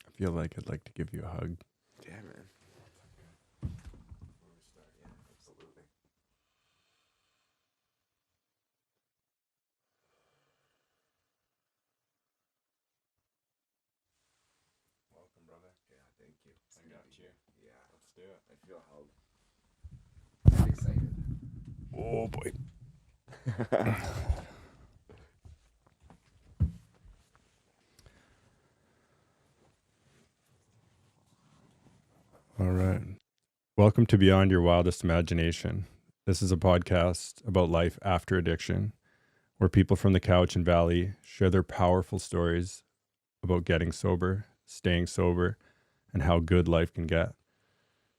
I feel like I'd like to give you a hug. Yeah, man. Welcome, brother. Yeah, thank you. I got you. Yeah, Let's do it. I feel held. I'm excited. Oh, boy. All right. Welcome to Beyond Your Wildest Imagination. This is a podcast about life after addiction, where people from the Cowichan Valley share their powerful stories about getting sober, staying sober, and how good life can get.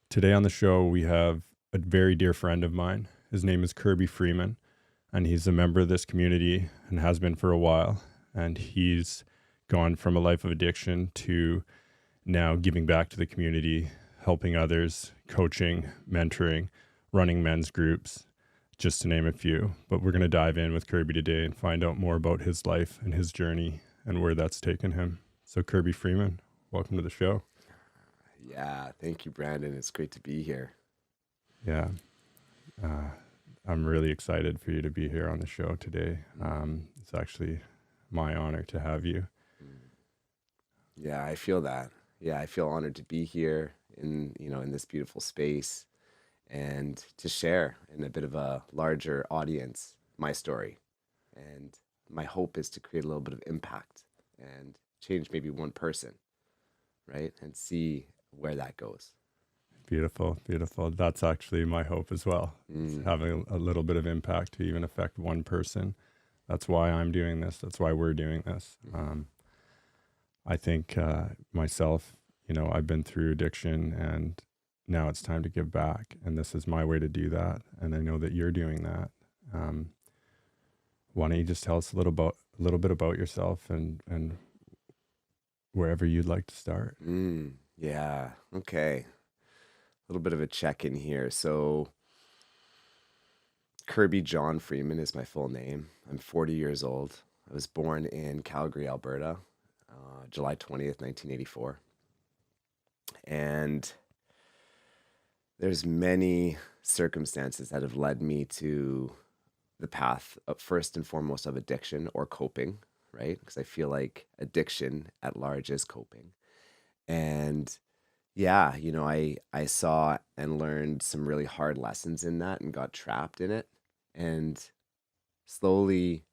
Today on the show, we have a very dear friend of mine. His name is Kirby Freeman, and he's a member of this community and has been for a while. And he's gone from a life of addiction to now giving back to the community, helping others, coaching, mentoring, running men's groups, just to name a few. But we're going to dive in with Kirby today and find out more about his life and his journey and where that's taken him. So Kirby Freeman, welcome to the show. Yeah, thank you, Brandon. It's great to be here. Yeah. I'm really excited for you to be here on the show today. It's actually my honor to have you. Yeah, I feel that. Yeah, I feel honored to be here in this beautiful space and to share in a bit of a larger audience my story. And my hope is to create a little bit of impact and change maybe one person, right? And see where that goes. Beautiful, beautiful. That's actually my hope as well. Having a little bit of impact to even affect one person. That's why I'm doing this. That's why we're doing this. I think myself, I've been through addiction and now it's time to give back. And this is my way to do that. And I know that you're doing that. Why don't you just tell us a little bit about yourself and wherever you'd like to start. Yeah, okay. A little bit of a check-in here. So Kirby John Freeman is my full name. I'm 40 years old. I was born in Calgary, Alberta, July 20th, 1984. And there's many circumstances that have led me to the path of, first and foremost, of addiction or coping, right? Because I feel like addiction at large is coping. And yeah, I saw and learned some really hard lessons in that and got trapped in it. And slowly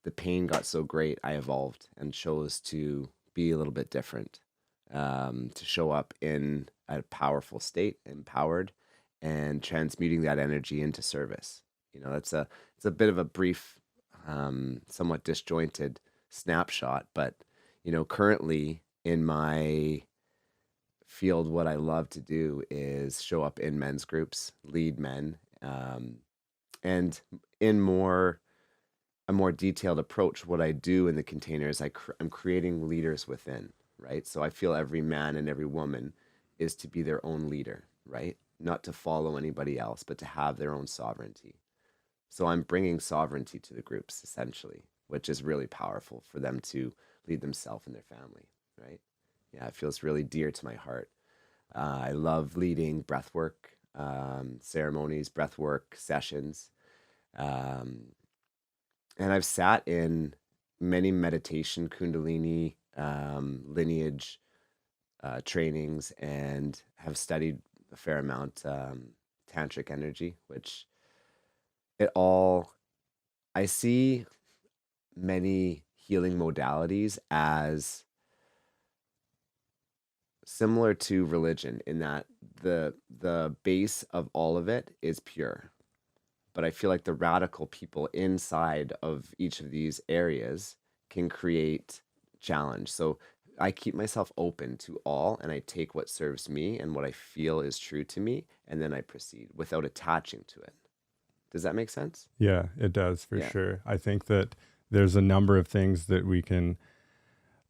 the pain got so great, I evolved and chose to be a little bit different, to show up in a powerful state, empowered, and transmuting that energy into service. It's a bit of a brief, somewhat disjointed snapshot, but, currently in my field, what I love to do is show up in men's groups, lead men, and in a more detailed approach. What I do in the container is I'm creating leaders within, right? So I feel every man and every woman is to be their own leader, right? Not to follow anybody else, but to have their own sovereignty. So I'm bringing sovereignty to the groups, essentially, which is really powerful for them to lead themselves and their family, right? Yeah, it feels really dear to my heart. I love leading breathwork ceremonies, breathwork sessions. And I've sat in many meditation, Kundalini, lineage trainings, and have studied a fair amount tantric energy, which I see many healing modalities as similar to religion in that the base of all of it is pure. But I feel like the radical people inside of each of these areas can create challenge. So I keep myself open to all, and I take what serves me and what I feel is true to me, and then I proceed without attaching to it. Does that make sense? Yeah, it does for Yeah. sure. I think that there's a number of things that we can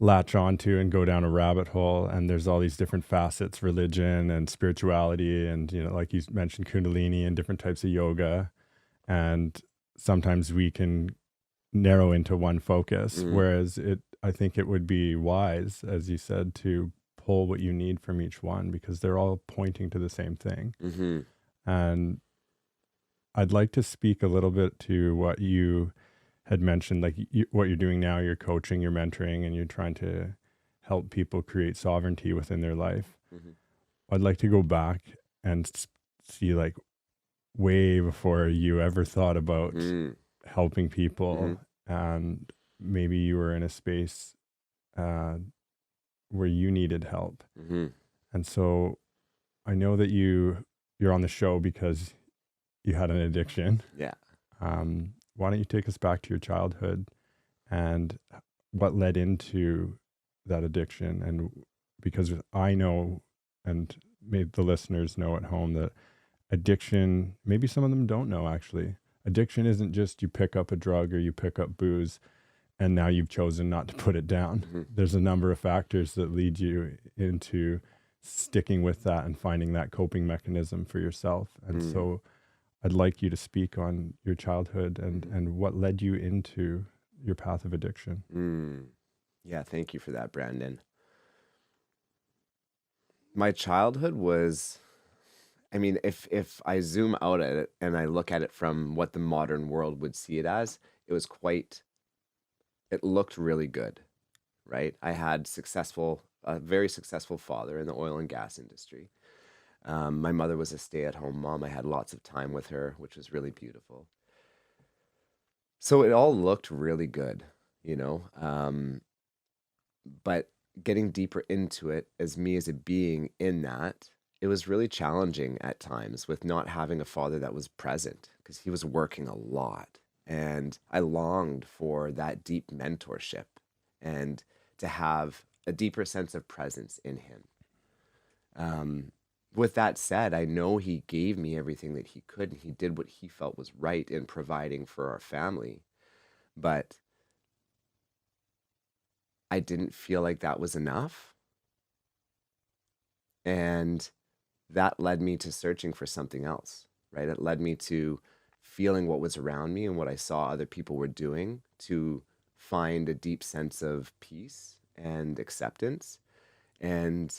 latch onto and go down a rabbit hole, and there's all these different facets, religion and spirituality, and like you mentioned, kundalini and different types of yoga, and sometimes we can narrow into one focus, whereas I think it would be wise, as you said, to pull what you need from each one, because they're all pointing to the same thing. Mm-hmm. And I'd like to speak a little bit to what you had mentioned, like what you're doing now. You're coaching, you're mentoring, and you're trying to help people create sovereignty within their life. Mm-hmm. I'd like to go back and see, like, way before you ever thought about helping people, and maybe you were in a space where you needed help. And so I know that you're on the show because you had an addiction. Yeah. Why don't you take us back to your childhood and what led into that addiction? And because I know, and maybe the listeners know at home, that addiction, maybe some of them don't know actually, addiction isn't just you pick up a drug or you pick up booze and now you've chosen not to put it down. There's a number of factors that lead you into sticking with that and finding that coping mechanism for yourself. And so I'd like you to speak on your childhood and what led you into your path of addiction. Yeah, thank you for that, Brandon. My childhood was, I mean, if I zoom out at it and I look at it from what the modern world would see it as, it looked really good, right? I had a very successful father in the oil and gas industry. My mother was a stay-at-home mom. I had lots of time with her, which was really beautiful. So it all looked really good, but getting deeper into it as me as a being in that, it was really challenging at times with not having a father that was present because he was working a lot. And I longed for that deep mentorship and to have a deeper sense of presence in him. With that said, I know he gave me everything that he could, and he did what he felt was right in providing for our family. But I didn't feel like that was enough. And that led me to searching for something else, right? It led me to feeling what was around me and what I saw other people were doing to find a deep sense of peace and acceptance. And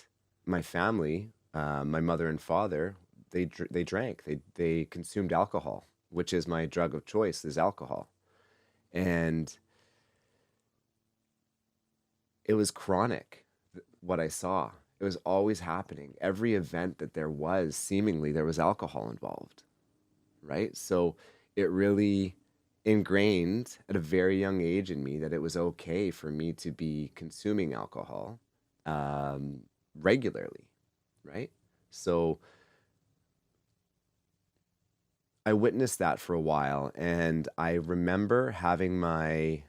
my family, my mother and father, they drank, they consumed alcohol, which is my drug of choice, is alcohol. And it was chronic, what I saw. It was always happening. Every event that there was, seemingly there was alcohol involved, right? So it really ingrained at a very young age in me that it was okay for me to be consuming alcohol regularly, right? So I witnessed that for a while, and I remember having my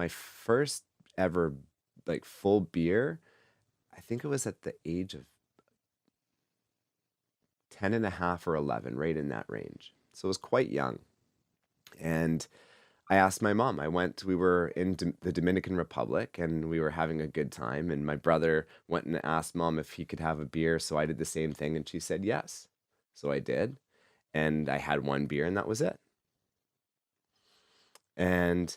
first ever like full beer. I think it was at the age of 10 and a half or 11, right in that range. So it was quite young. And I asked my mom, we were in the Dominican Republic and we were having a good time. And my brother went and asked mom if he could have a beer. So I did the same thing and she said yes. So I did. And I had one beer and that was it. And,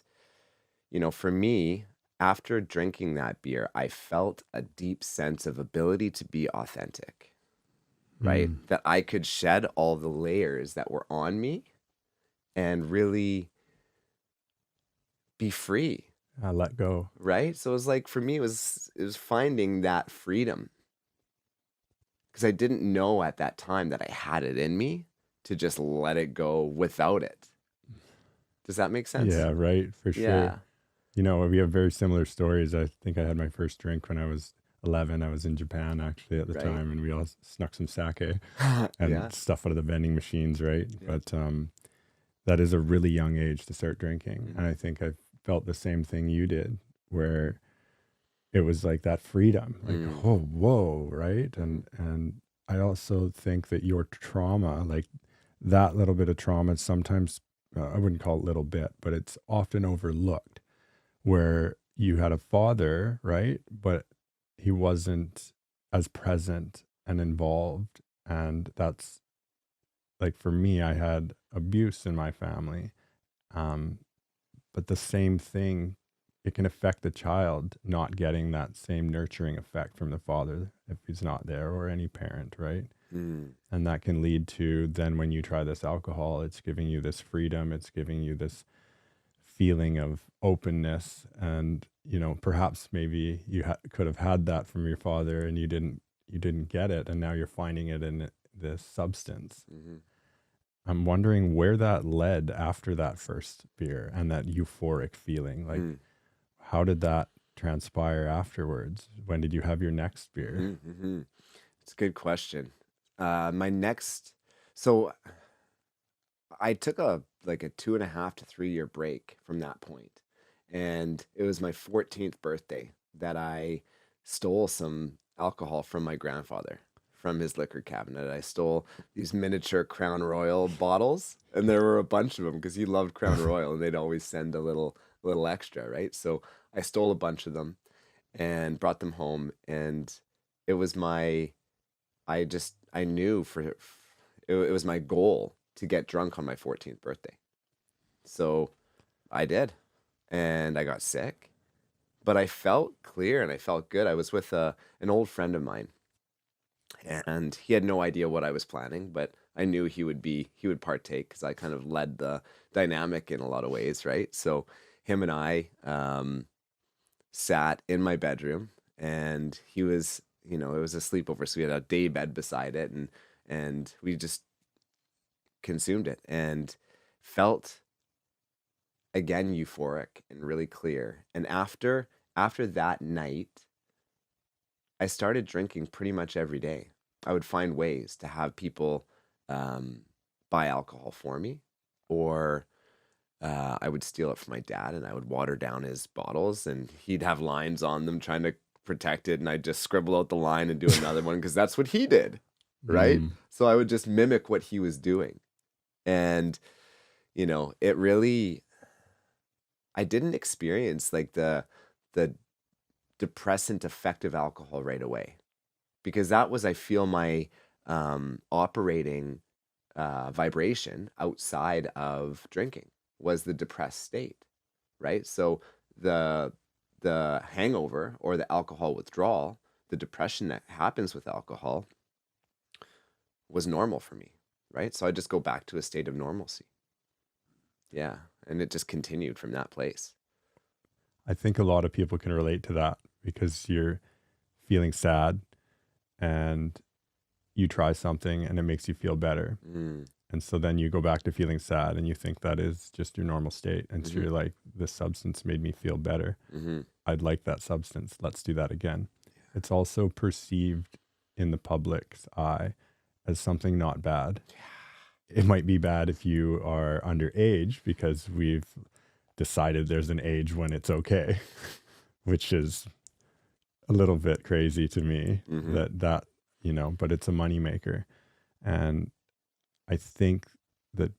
for me, after drinking that beer, I felt a deep sense of ability to be authentic, right? That I could shed all the layers that were on me and really be free. Let go. Right? So it was like, for me, it was finding that freedom. Because I didn't know at that time that I had it in me to just let it go without it. Does that make sense? Yeah, right. For sure. Yeah. We have very similar stories. I think I had my first drink when I was 11. I was in Japan actually at the time, and we all snuck some sake and stuff out of the vending machines, right? Yeah. But that is a really young age to start drinking. And I think I felt the same thing you did, where it was like that freedom, like, Mm. oh, whoa, right? Mhm. And I also think that your trauma, like that little bit of trauma, sometimes I wouldn't call it little bit, but it's often overlooked. Where you had a father, right? But he wasn't as present and involved, and that's like for me, I had abuse in my family. Um, but the same thing, it can affect the child not getting that same nurturing effect from the father if he's not there, or any parent, right? Mm. And that can lead to then when you try this alcohol, it's giving you this freedom, it's giving you this feeling of openness. And perhaps maybe you could have had that from your father and you didn't get it, and now you're finding it in this substance. Mhm. I'm wondering where that led after that first beer and that euphoric feeling. Like, Mm. how did that transpire afterwards? When did you have your next beer? Mhm. Mhm. It's a good question. My next, so I took a 2.5 to 3 year break from that point, and it was my 14th birthday that I stole some alcohol from my grandfather from his liquor cabinet. I stole these miniature Crown Royal bottles, and there were a bunch of them because he loved Crown Royal, and they'd always send a little extra, right? So I stole a bunch of them and brought them home, and it was my I knew it was my goal to get drunk on my 14th birthday. So I did, and I got sick, but I felt clear and I felt good. I was with an old friend of mine, and he had no idea what I was planning, but I knew he would partake because I kind of led the dynamic in a lot of ways, right? So him and I sat in my bedroom, and he was, it was a sleepover, so we had a day bed beside it, and we just consumed it and felt again euphoric and really clear. And after that night, I started drinking pretty much every day. I would find ways to have people um, buy alcohol for me, or I would steal it from my dad and I would water down his bottles, and he'd have lines on them trying to protect it, and I'd just scribble out the line and do another one because that's what he did, right? Mm. So I would just mimic what he was doing. And it really, I didn't experience like the depressant effect of alcohol right away, because that was, I feel, my operating vibration outside of drinking was the depressed state, right? So the the hangover or the alcohol withdrawal, the depression that happens with alcohol was normal for me, right? So I just go back to a state of normalcy. Yeah, and it just continued from that place. I think a lot of people can relate to that because you're feeling sad and you try something and it makes you feel better. Mm. And so then you go back to feeling sad and you think that is just your normal state. And so Mhm. you're like, this substance made me feel better. Mhm. I'd like that substance. Let's do that again. It's also perceived in the public's eye as something not bad. It might be bad if you are underage because we've decided there's an age when it's okay, which is a little bit crazy to me Mhm. that, but it's a moneymaker. And I think that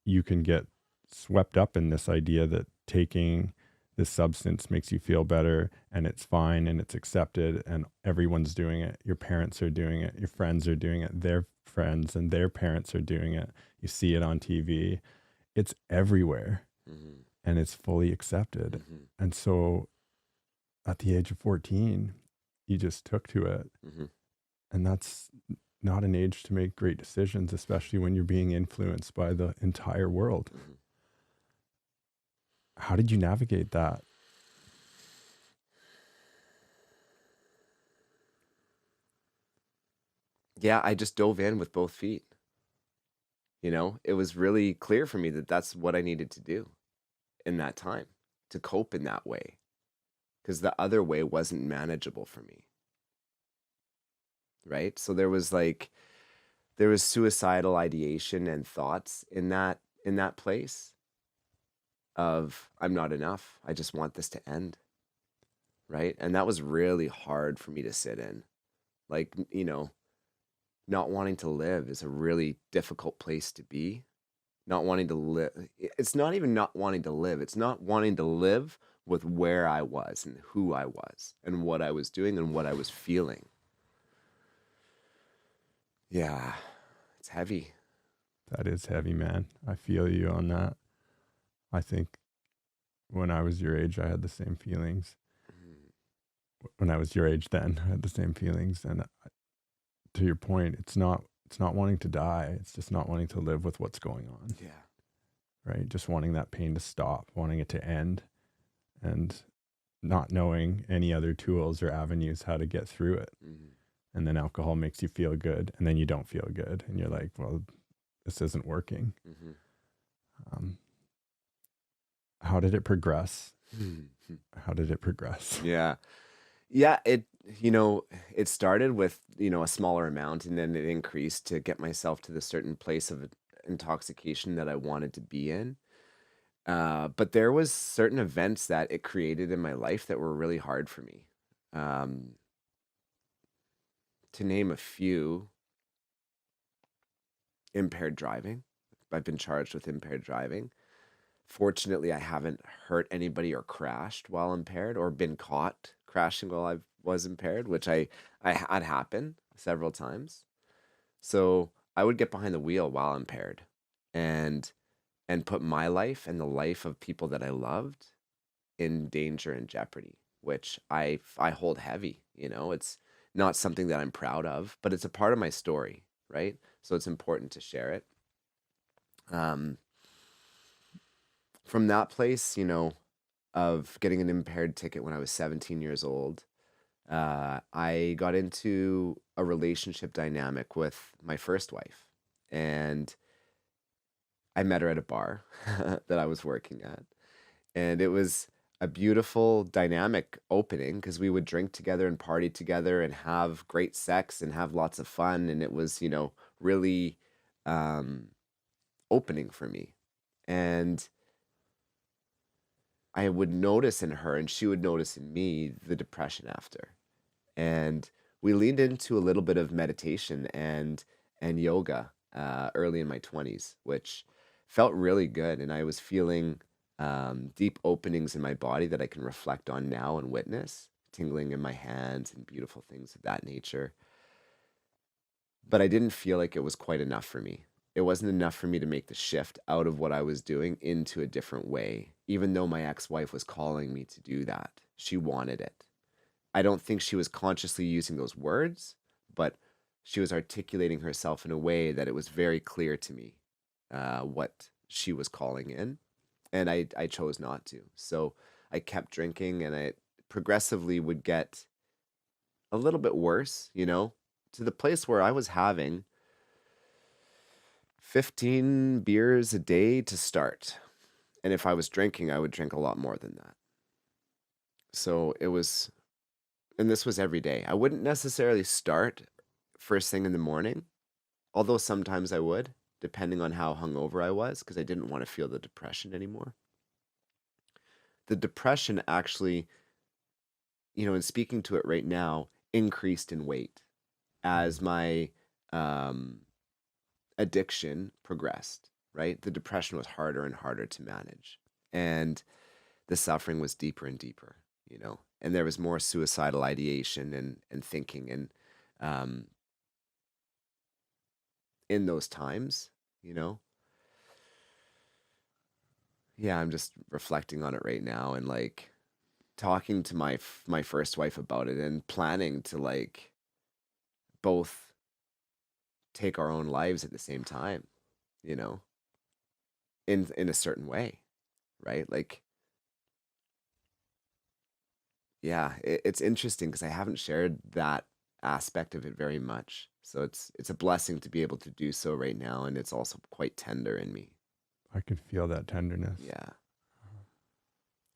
you can get swept up in this idea that taking this substance makes you feel better and it's fine and it's accepted and everyone's doing it. Your parents are doing it. Your friends are doing it. Their friends and their parents are doing it. You see it on TV. It's everywhere Mhm. and it's fully accepted. Mhm. And so at the age of 14, you just took to it. Mhm. And that's not an age to make great decisions, especially when you're being influenced by the entire world. Mhm. How did you navigate that? Yeah, I just dove in with both feet. It was really clear for me that that's what I needed to do in that time, to cope in that way, because the other way wasn't manageable for me, right? So there was suicidal ideation and thoughts in that place of I'm not enough. I just want this to end, right? And that was really hard for me to sit in. Like, not wanting to live is a really difficult place to be. Not wanting to live. It's not even not wanting to live. It's not wanting to live with where I was and who I was and what I was doing and what I was feeling. Yeah, it's heavy. That is heavy, man. I feel you on that. I think when I was your age, I had the same feelings. Mhm. When I was your age then, I had the same feelings. And to your point, it's not wanting to die. It's just not wanting to live with what's going on, Yeah. right? Just wanting that pain to stop, wanting it to end, and not knowing any other tools or avenues how to get through it. Mhm. And then alcohol makes you feel good, and then you don't feel good, and you're like, well, this isn't working. Mhm. Um, how did it progress? Mhm. How did it progress? Yeah. Yeah, it started with, a smaller amount, and then it increased to get myself to the certain place of intoxication that I wanted to be in. But there was certain events that it created in my life that were really hard for me. Um, to name a few, impaired driving. I've been charged with impaired driving. Fortunately, I haven't hurt anybody or crashed while impaired or been caught crashing while I was impaired, which I had happen several times. So I would get behind the wheel while impaired and put my life and the life of people that I loved in danger and jeopardy, which I hold heavy. It's not something that I'm proud of, but it's a part of my story, right? So it's important to share it. Um, from that place, of getting an impaired ticket when I was 17 years old, I got into a relationship dynamic with my first wife, and I met her at a bar that I was working at. And it was a beautiful dynamic opening because we would drink together and party together and have great sex and have lots of fun. And it was, really um, opening for me. And I would notice in her, and she would notice in me, the depression after. And we leaned into a little bit of meditation and yoga early in my 20s, which felt really good. And I was feeling deep openings in my body that I can reflect on now and witness, tingling in my hands and beautiful things of that nature. But I didn't feel like it was quite enough for me. It wasn't enough for me to make the shift out of what I was doing into a different way, even though my ex-wife was calling me to do that. She wanted it. I don't think she was consciously using those words, but she was articulating herself in a way that it was very clear to me what she was calling in, and I chose not to. So I kept drinking, and I progressively would get a little bit worse, to the place where I was having 15 beers a day to start. And if I was drinking, I would drink a lot more than that. So it was, and this was every day. I wouldn't necessarily start first thing in the morning, although sometimes I would, depending on how hungover I was, because I didn't want to feel the depression anymore. The depression actually, in speaking to it right now, increased in weight as my um, addiction progressed, right? The depression was harder and harder to manage. And the suffering was deeper and deeper, and there was more suicidal ideation and thinking and um, in those times, you know. Yeah, I'm just reflecting on it right now and like talking to my first wife about it and planning to like both take our own lives at the same time, you know, in a certain way, right? Like, yeah, it's interesting because I haven't shared that aspect of it very much. So it's a blessing to be able to do so right now, and it's also quite tender in me. I can feel that tenderness. Yeah.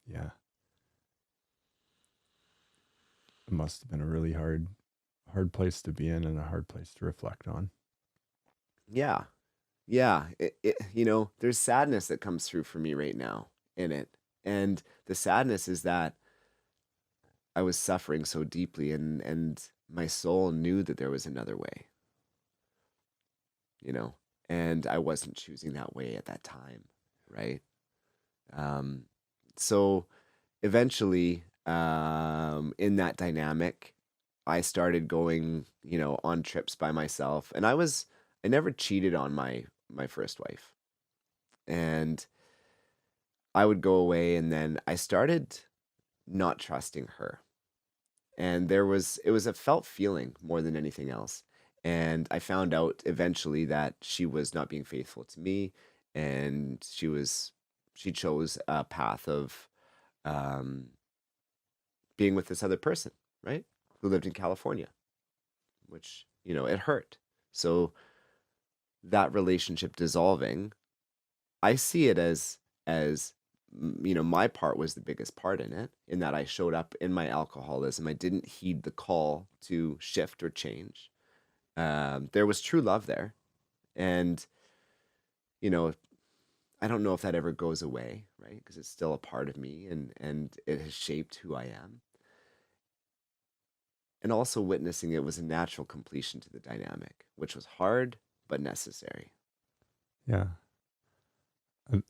Yeah. It must have been a really hard place to be in and a hard place to reflect on. Yeah. Yeah. There's sadness that comes through for me right now in it. And the sadness is that I was suffering so deeply, and my soul knew that there was another way, you know, and I wasn't choosing that way at that time, right? Um, so eventually, in that dynamic, I started going, on trips by myself, and I never cheated on my first wife, and I would go away, and then I started not trusting her. And it was a felt feeling more than anything else. And I found out eventually that she was not being faithful to me, and she chose a path of um, being with this other person, right? Who lived in California, which, it hurt. So that relationship dissolving, I see it as my part was the biggest part in it, in that I showed up in my alcoholism. I didn't heed the call to shift or change. There was true love there, and you know, I don't know if that ever goes away, right? Because it's still a part of me, and it has shaped who I am. And also witnessing it was a natural completion to the dynamic, which was hard but necessary. Yeah.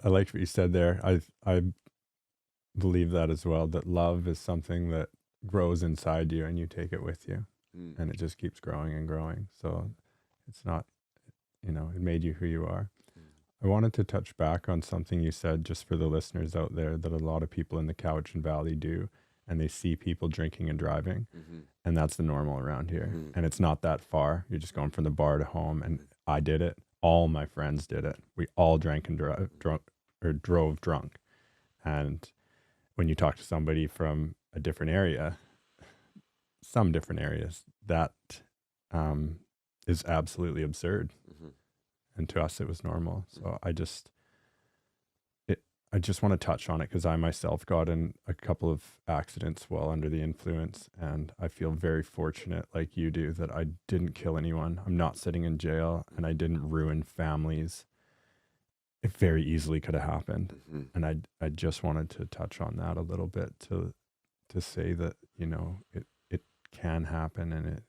I liked what you said there. I believe that as well, that love is something that grows inside you and you take it with you, Mm, and it just keeps growing and growing. So it's not, it made you who you are. mm, I wanted to touch back on something you said, just for the listeners out there, that a lot of people in the Cowichan Valley do, and they see people drinking and driving, mhm, and that's the normal around here. mhm, And it's not that far. You're just going from the bar to home, and mhm, I did it. All my friends did it. We all drank and drove drunk. And when you talk to somebody from a different area, some different areas, that um, is absolutely absurd. mhm, And to us, it was normal. mhm, So I just want to touch on it because I myself got in a couple of accidents while under the influence, and I feel very fortunate, like you do, that I didn't kill anyone. I'm not sitting in jail, and I didn't ruin families. It very easily could have happened, mhm, and I just wanted to touch on that a little bit to say that it can happen, and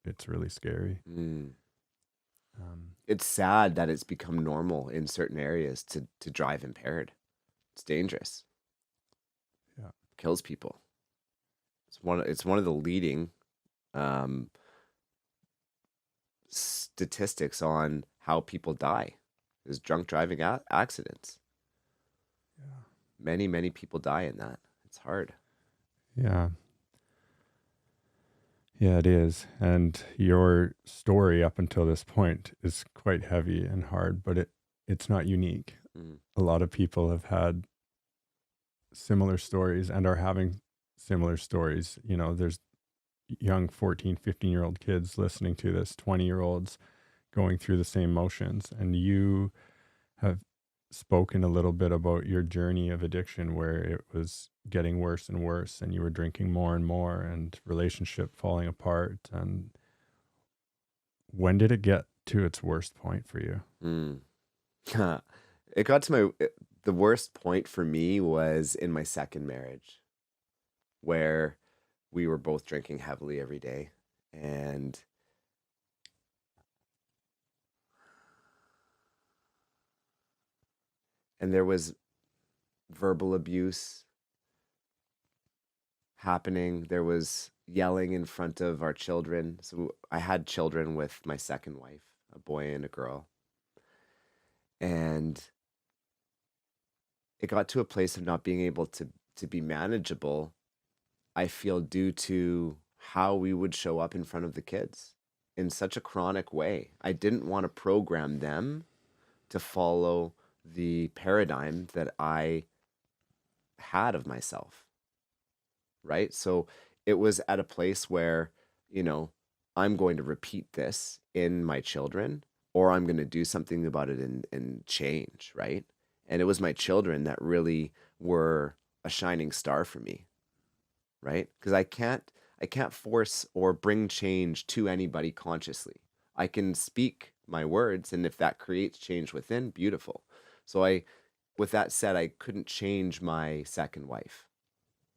it's really scary. mm. Um, It's sad that it's become normal in certain areas to drive impaired. It's dangerous. yeah, Kills people. It's one of the leading um, statistics on how people die is drunk driving accidents. yeah, Many, many people die in that. It's hard. yeah. Yeah, it is. And your story up until this point is quite heavy and hard, but it's not unique. Mm, A lot of people have had similar stories and are having similar stories. There's young 14, 15-year-old kids listening to this, 20-year-olds going through the same motions. And you have spoken a little bit about your journey of addiction, where it was getting worse and worse, and you were drinking more and more, and relationship falling apart. And when did it get to its worst point for you? mm. It got to the worst point for me was in my second marriage, where we were both drinking heavily every day, and there was verbal abuse happening. There was yelling in front of our children. So I had children with my second wife, a boy and a girl. And it got to a place of not being able to be manageable, I feel, due to how we would show up in front of the kids in such a chronic way. I didn't want to program them to follow the paradigm that I had of myself, right? So it was at a place where, you know, I'm going to repeat this in my children, or I'm going to do something about it and change, right? And it was my children that really were a shining star for me, right? Because I can't force or bring change to anybody consciously. I can speak my words, and if that creates change within, beautiful. So with that said, I couldn't change my second wife,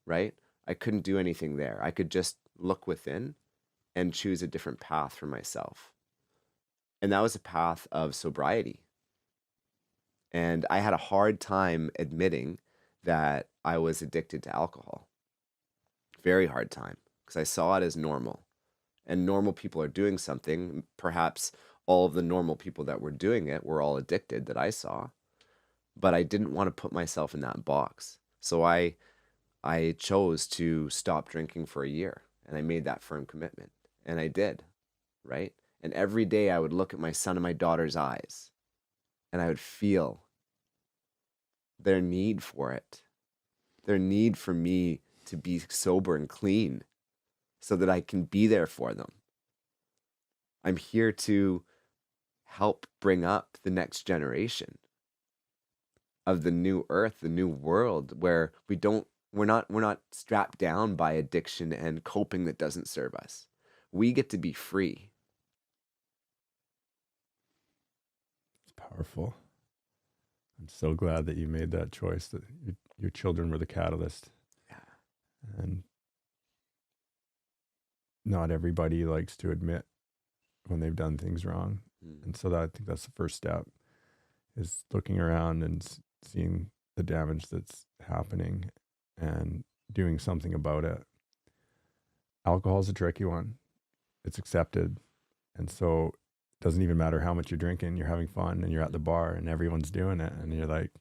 right? I couldn't do anything there. I could just look within and choose a different path for myself. And that was a path of sobriety. And I had a hard time admitting that I was addicted to alcohol. Very hard time, because I saw it as normal. And normal people are doing something. Perhaps all of the normal people that were doing it were all addicted that I saw. But I didn't want to put myself in that box. So I chose to stop drinking for a year. And I made that firm commitment. And I did, right? And every day I would look at my son and my daughter's eyes. And I would feel their need for it. Their need for me to be sober and clean so that I can be there for them. I'm here to help bring up the next generation of the new earth, the new world, where we're not strapped down by addiction and coping that doesn't serve us. We get to be free. It's powerful. I'm so glad that you made that choice, that your children were the catalyst. Yeah. And not everybody likes to admit when they've done things wrong. And so I think that's the first step, is looking around and seeing the damage that's happening and doing something about it. Alcohol is a tricky one. It's accepted. And so it doesn't even matter how much you're drinking. You're having fun and you're at the bar and everyone's doing it. And you're like,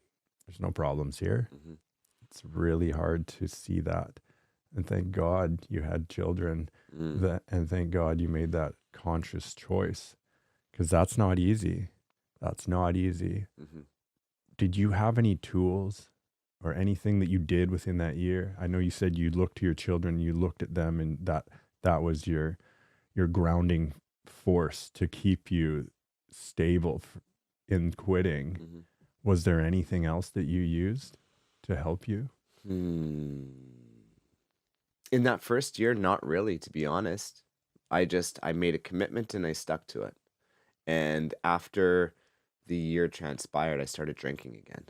there's no problems here. Mm-hmm. It's really hard to see that. And thank God you had children and thank God you made that conscious choice, because that's not easy. That's not easy. Mm-hmm. Did you have any tools or anything that you did within that year? I know you said you looked to your children, you looked at them, and that was your grounding force to keep you stable in quitting. Mm-hmm. Was there anything else that you used to help you? In that first year, not really, to be honest. I made a commitment and I stuck to it. And after the year transpired, I started drinking again.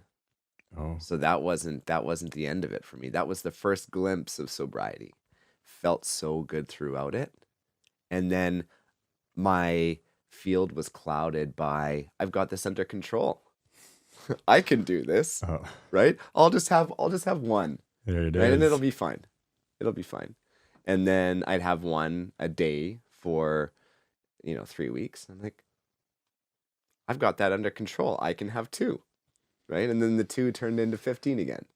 Oh, So that wasn't the end of it for me. That was the first glimpse of sobriety. Felt so good throughout it. And then my field was clouded by, I've got this under control. I can do this, right? I'll just have one, there it right? is. And it'll be fine. It'll be fine. And then I'd have one a day for, 3 weeks. I'm like, I've got that under control. I can have 2, right? And then the 2 turned into 15 again.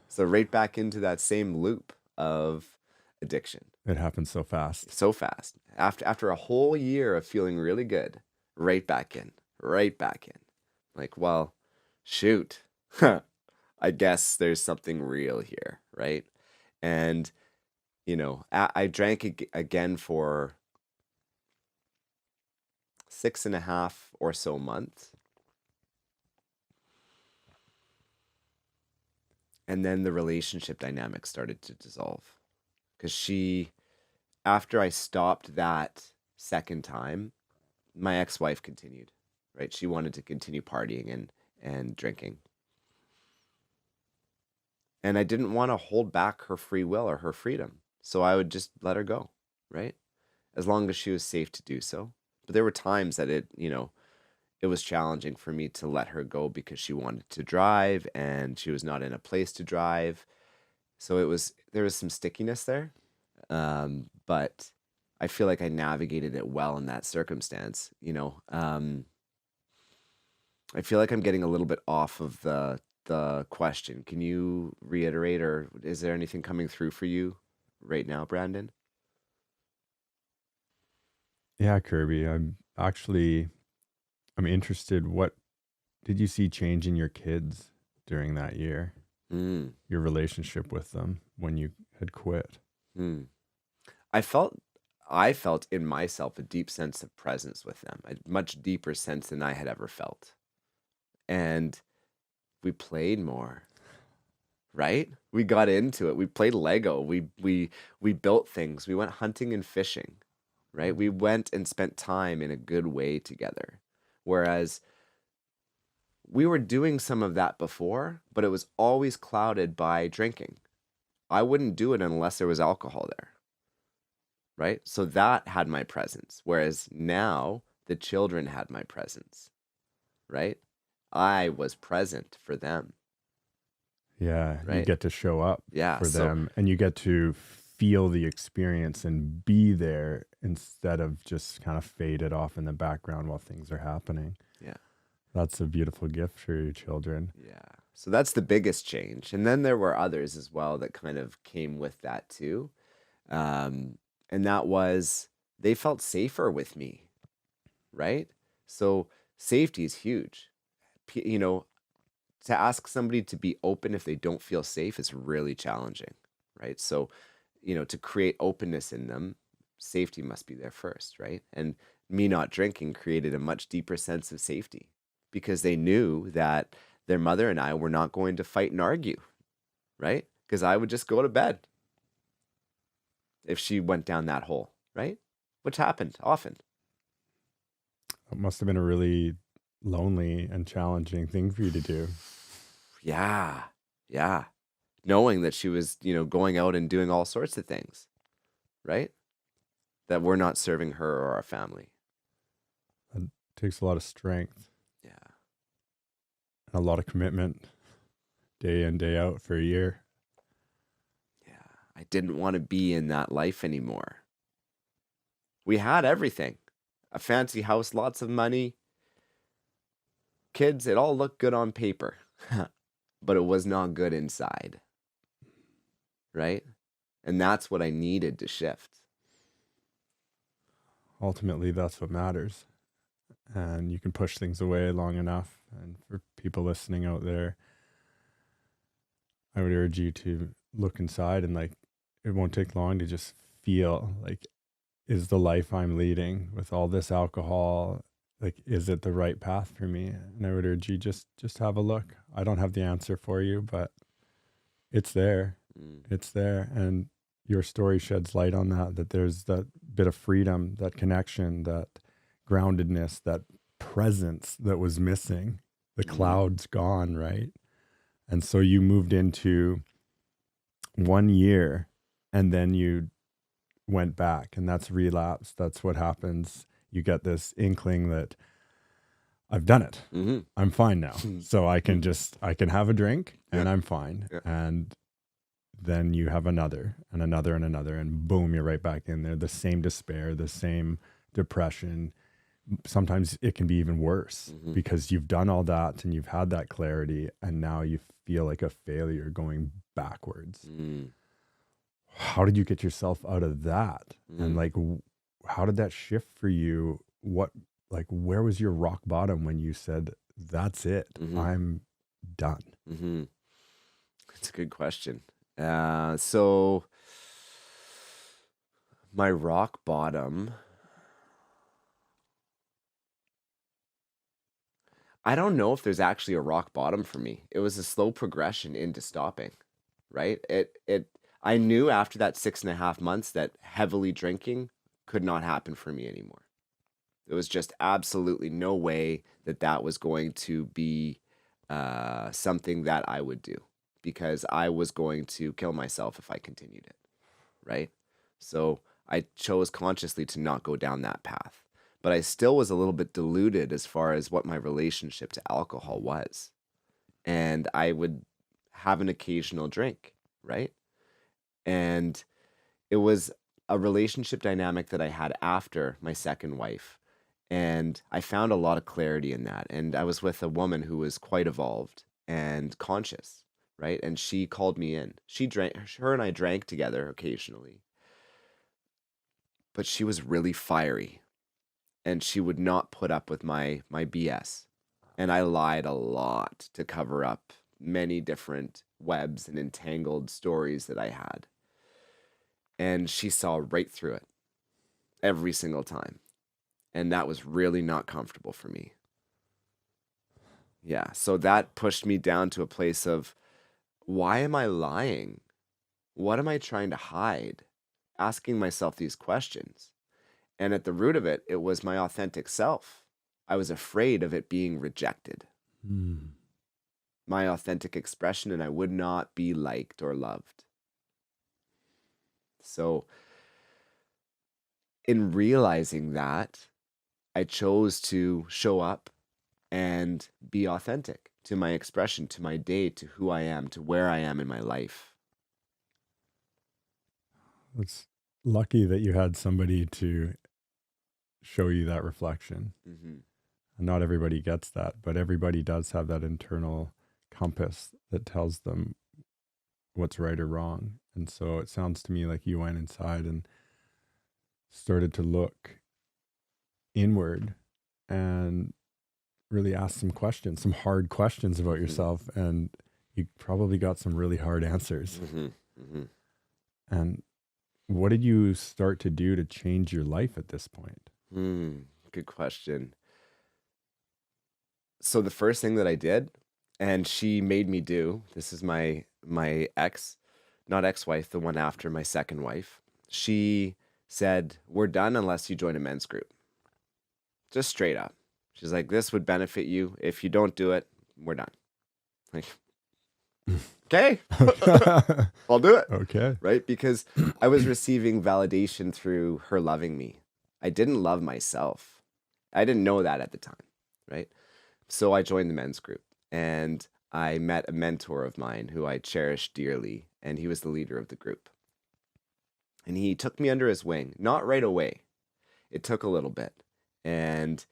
So right back into that same loop of addiction. It happens so fast. So fast. After a whole year of feeling really good, right back in. Like, well, shoot. I guess there's something real here, right? And, I drank again for 6.5 or so months. And then the relationship dynamic started to dissolve. Because after I stopped that second time, my ex-wife continued, right? She wanted to continue partying and drinking. And I didn't want to hold back her free will or her freedom. So I would just let her go, right? As long as she was safe to do so. But there were times that it was challenging for me to let her go because she wanted to drive and she was not in a place to drive. So there was some stickiness there. But I feel like I navigated it well in that circumstance. I feel like I'm getting a little bit off of the question. Can you reiterate, or is there anything coming through for you right now, Brandon? Yeah, Kirby, I'm interested. What did you see change in your kids during that year? Your relationship with them when you had quit? I felt in myself a deep sense of presence with them, a much deeper sense than I had ever felt. And we played more, right? We got into it. We played Lego. We built things. We went hunting and fishing, right? We went and spent time in a good way together. Whereas we were doing some of that before, but it was always clouded by drinking. I wouldn't do it unless there was alcohol there, right? So that had my presence. Whereas now the children had my presence, right? I was present for them, Yeah, you right? get to show up Yeah. for So, them and you get to feel the experience and be there instead of just kind of fade it off in the background while things are happening. yeah. That's a beautiful gift for your children. Yeah. So that's the biggest change. And then there were others as well that kind of came with that too. Um, and that was they felt safer with me, right? So safety is huge. You know, to ask somebody to be open if they don't feel safe is really challenging, right? So, to create openness in them, safety must be there first, right? And me not drinking created a much deeper sense of safety because they knew that their mother and I were not going to fight and argue, right? Because I would just go to bed if she went down that hole, right? Which happened often. It must have been a really lonely and challenging thing for you to do. Yeah. Yeah. Knowing that she was, going out and doing all sorts of things, right? That we're not serving her or our family. It takes a lot of strength Yeah. and a lot of commitment day in, day out for a year. Yeah. I didn't want to be in that life anymore. We had everything. A fancy house, lots of money, kids, it all looked good on paper, but it was not good inside, right? And that's what I needed to shift. Ultimately, that's what matters. And you can push things away long enough. And for people listening out there, I would urge you to look inside and it won't take long to just feel is the life I'm leading with all this alcohol, is it the right path for me? And I would urge you just have a look. I don't have the answer for you, but it's there. It's there. And your story sheds light on that there's that bit of freedom, that connection, that groundedness, that presence that was missing. The cloud's gone, right? And so you moved into 1 year and then you went back, and that's relapse. That's what happens. You get this inkling that I've done it. I'm fine now. So I can have a drink and I'm fine. Yeah. And then you have another and another and another, and boom, you're right back in there. The same despair, the same depression. Sometimes it can be even worse because you've done all that and you've had that clarity, and now you feel like a failure going backwards. How did you get yourself out of that? And how did that shift for you? Where was your rock bottom when you said, that's it, I'm done? That's a good question. So my rock bottom, I don't know if there's actually a rock bottom for me. It was a slow progression into stopping, right? I knew after that 6.5 months that heavily drinking could not happen for me anymore. There was just absolutely no way that was going to be something that I would do, because I was going to kill myself if I continued it, right? So I chose consciously to not go down that path. But I still was a little bit deluded as far as what my relationship to alcohol was. And I would have an occasional drink, right? And it was a relationship dynamic that I had after my second wife. And I found a lot of clarity in that. And I was with a woman who was quite evolved and conscious, right? And she called me in. Her and I drank together occasionally. But she was really fiery. And she would not put up with my BS. And I lied a lot to cover up many different webs and entangled stories that I had. And she saw right through it every single time. And that was really not comfortable for me. Yeah, so that pushed me down to a place of, why am I lying? What am I trying to hide? Asking myself these questions. And at the root of it, it was my authentic self. I was afraid of it being rejected. My authentic expression, and I would not be liked or loved. So in realizing that, I chose to show up and be authentic to my expression, to my day, to who I am, to where I am in my life. It's lucky that you had somebody to show you that reflection. Mm-hmm. Not everybody gets that, but everybody does have that internal compass that tells them what's right or wrong. And so it sounds to me like you went inside and started to look inward and really ask some questions, some hard questions about yourself. And you probably got some really hard answers. Mm-hmm. Mm-hmm. And what did you start to do to change your life at this point? Good question. So the first thing that I did, and she made me do, this is my ex, not ex-wife, the one after, my second wife. She said, "We're done unless you join a men's group." Just straight up. She's like, "This would benefit you. If you don't do it, we're done." Like, okay, I'll do it. Okay. Right? Because I was receiving validation through her loving me. I didn't love myself. I didn't know that at the time, right? So I joined the men's group, and I met a mentor of mine who I cherished dearly, and he was the leader of the group. And he took me under his wing, not right away. It took a little bit, and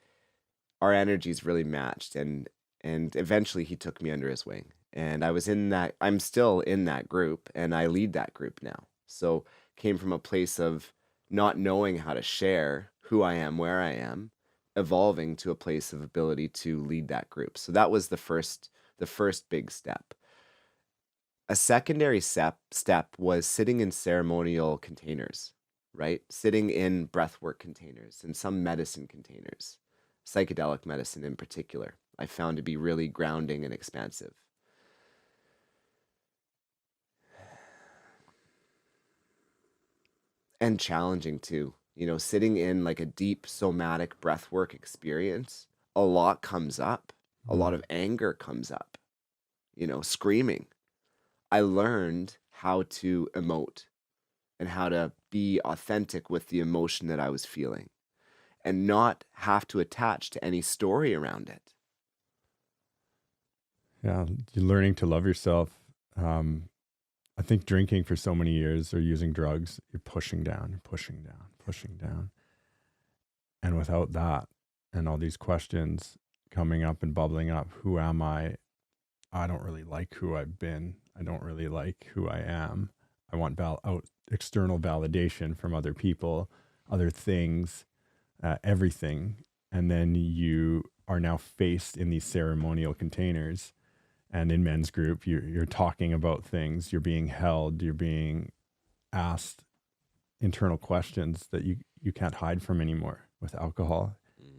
our energies really matched, and eventually he took me under his wing. And I'm still in that group, and I lead that group now. So came from a place of not knowing how to share who I am, where I am, evolving to a place of ability to lead that group. So that was the first big step. A secondary step was sitting in ceremonial containers, right? Sitting in breathwork containers and some medicine containers, psychedelic medicine in particular, I found to be really grounding and expansive. And challenging too. Sitting in like a deep somatic breathwork experience, a lot comes up. A lot of anger comes up, screaming. I learned how to emote and how to be authentic with the emotion that I was feeling and not have to attach to any story around it. Yeah, you're learning to love yourself. I think drinking for so many years or using drugs, you're pushing down. And without that and all these questions coming up and bubbling up, who am I? I don't really like who I've been. I don't really like who I am. I want external validation from other people, other things, everything. And then you are now faced in these ceremonial containers. And in men's group, you're talking about things, you're being held, you're being asked internal questions that you can't hide from anymore. With alcohol,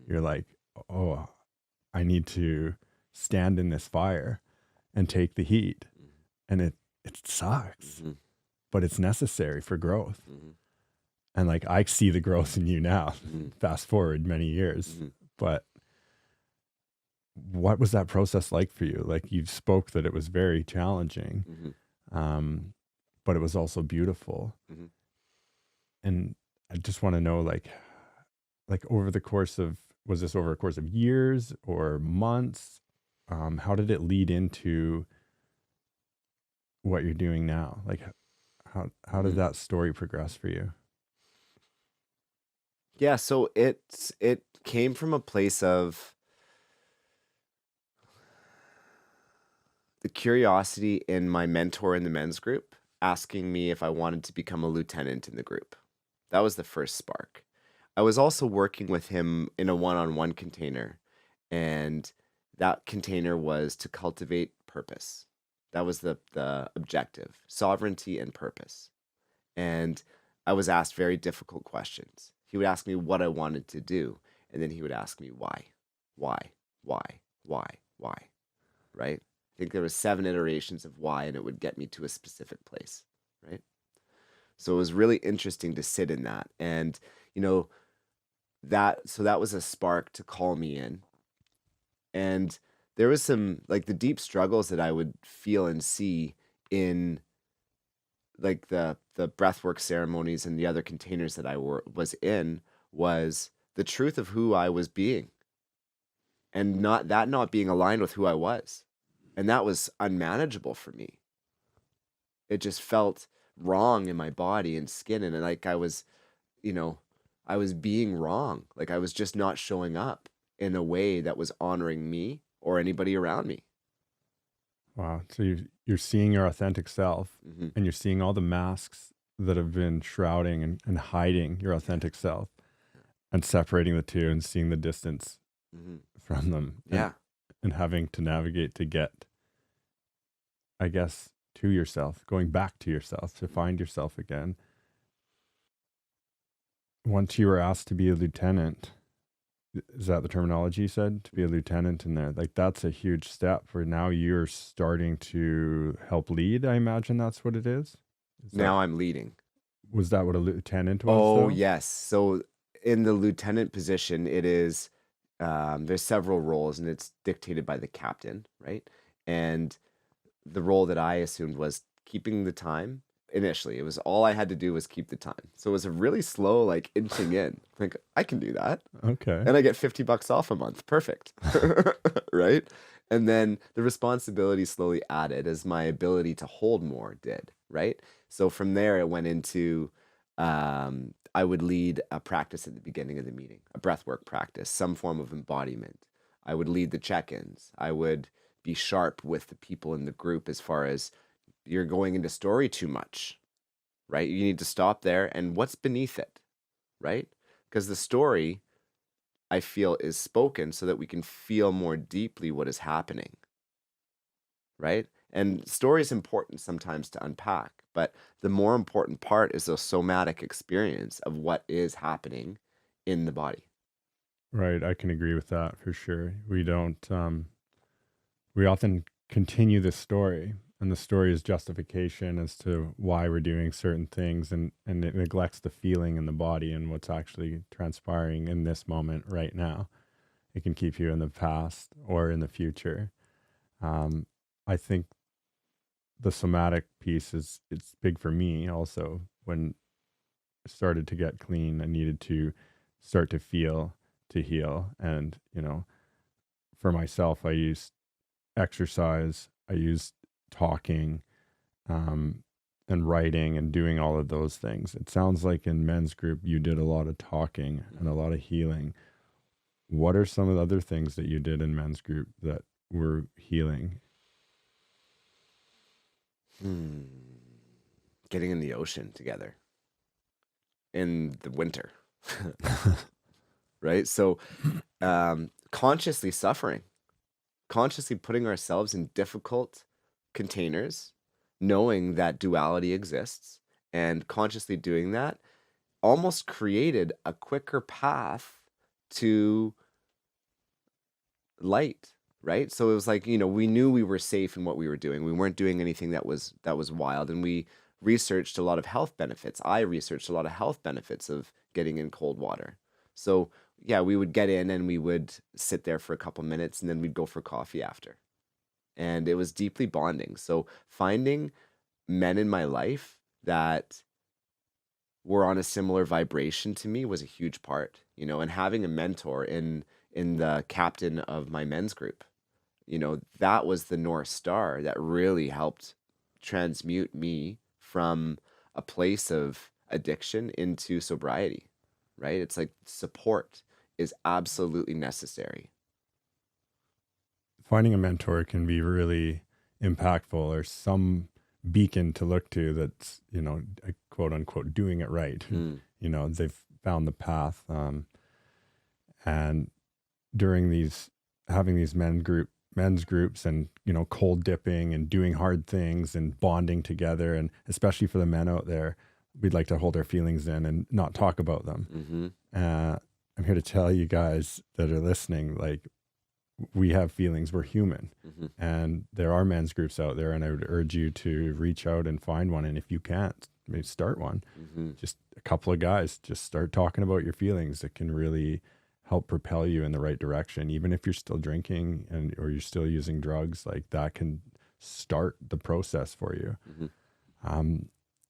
you're like, oh, I need to stand in this fire and take the heat. And it sucks, but it's necessary for growth. And like, I see the growth in you now, fast forward many years, but what was that process like for you? Like, you spoke that it was very challenging, but it was also beautiful. And I just want to know, like over the course of, was this over a course of years or months? How did it lead into what you're doing now? Like, how did that story progress for you? Yeah, so it came from a place of the curiosity in my mentor in the men's group asking me if I wanted to become a lieutenant in the group. That was the first spark. I was also working with him in a one-on-one container, and that container was to cultivate purpose. That was the objective, sovereignty and purpose. And I was asked very difficult questions. He would ask me what I wanted to do, and then he would ask me why, right? I think there was 7 iterations of why, and it would get me to a specific place, right? So it was really interesting to sit in that. And, that was a spark to call me in. And there was some, like, the deep struggles that I would feel and see in like the breathwork ceremonies and the other containers that I was in was the truth of who I was being, and not being aligned with who I was. And that was unmanageable for me. It just felt wrong in my body and skin, and like I was, you know, I was being wrong. Like I was just not showing up in a way that was honoring me or anybody around me. Wow. So you're seeing your authentic self, Hmm. and you're seeing all the masks that have been shrouding and hiding your authentic self, and separating the two and seeing the distance Hmm. from them, Yeah. and having to navigate to get, I guess, to yourself, going back to yourself to find yourself again. Once you were asked to be a lieutenant, is that the terminology you said, to be a lieutenant in there? Like that's a huge step where now you're starting to help lead. I imagine that's what it is. Now I'm leading. Was that what a lieutenant was Oh, though? yes. So in the lieutenant position, it is, there's several roles and it's dictated by the captain, right? And the role that I assumed was keeping the time. Initially, it was all I had to do was keep the time. So it was a really slow, like inching in. Like, I can do that. Okay. And I get $50 off a month. Perfect. Right? And then the responsibility slowly added as my ability to hold more did, right? So from there, it went into I would lead a practice at the beginning of the meeting, a breathwork practice, some form of embodiment. I would lead the check-ins. I would be sharp with the people in the group as far as you're going into story too much, right? You need to stop there and what's beneath it, right? Because the story, I feel, is spoken so that we can feel more deeply what is happening, right? And story is important sometimes to unpack, but the more important part is the somatic experience of what is happening in the body. Right. I can agree with that for sure. We don't, we often continue the story, and the story is justification as to why we're doing certain things, and it neglects the feeling in the body and what's actually transpiring in this moment right now. It can keep you in the past or in the future. I think the somatic piece is, it's big for me also. When I started to get clean, I needed to start to feel to heal. And, for myself, I used exercise, I used talking, and writing and doing all of those things. It sounds like in men's group, you did a lot of talking and a lot of healing. What are some of the other things that you did in men's group that were healing? Getting in the ocean together in the winter, right? So consciously suffering, consciously putting ourselves in difficult containers, knowing that duality exists, and consciously doing that almost created a quicker path to light, right? So it was like, we knew we were safe in what we were doing. We weren't doing anything that was wild, and we researched a lot of health benefits. I researched a lot of health benefits of getting in cold water. So yeah, we would get in and we would sit there for a couple minutes and then we'd go for coffee after. And it was deeply bonding. So finding men in my life that were on a similar vibration to me was a huge part, and having a mentor in the captain of my men's group, that was the North Star that really helped transmute me from a place of addiction into sobriety, right? It's like support is absolutely necessary. Finding a mentor can be really impactful, or some beacon to look to that's, quote unquote, doing it right. They've found the path. And during having these men's groups and, cold dipping and doing hard things and bonding together, and especially for the men out there, we'd like to hold our feelings in and not talk about them. I'm here to tell you guys that are listening, like, we have feelings, we're human. And there are men's groups out there, and I would urge you to reach out and find one. And if you can't, maybe start one. Just a couple of guys, just start talking about your feelings. It can really help propel you in the right direction. Even if you're still drinking or you're still using drugs, like that can start the process for you.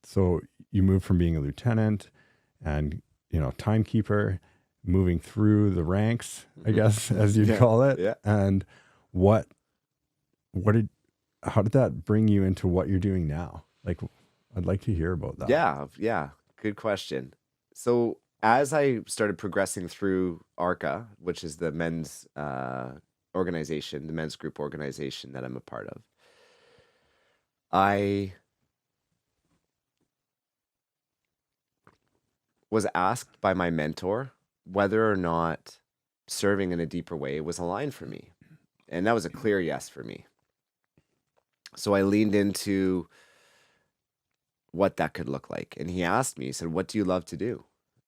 So you moved from being a lieutenant and, timekeeper, moving through the ranks, I guess, as you'd Yeah. call it. Yeah. And what did, how did that bring you into what you're doing now? Like, I'd like to hear about that. Yeah. Good question. So as I started progressing through ARCA, which is the men's organization, the men's group organization that I'm a part of, I was asked by my mentor whether or not serving in a deeper way was aligned for me. And that was a clear yes for me. So I leaned into what that could look like. And he asked me, he said, "What do you love to do?"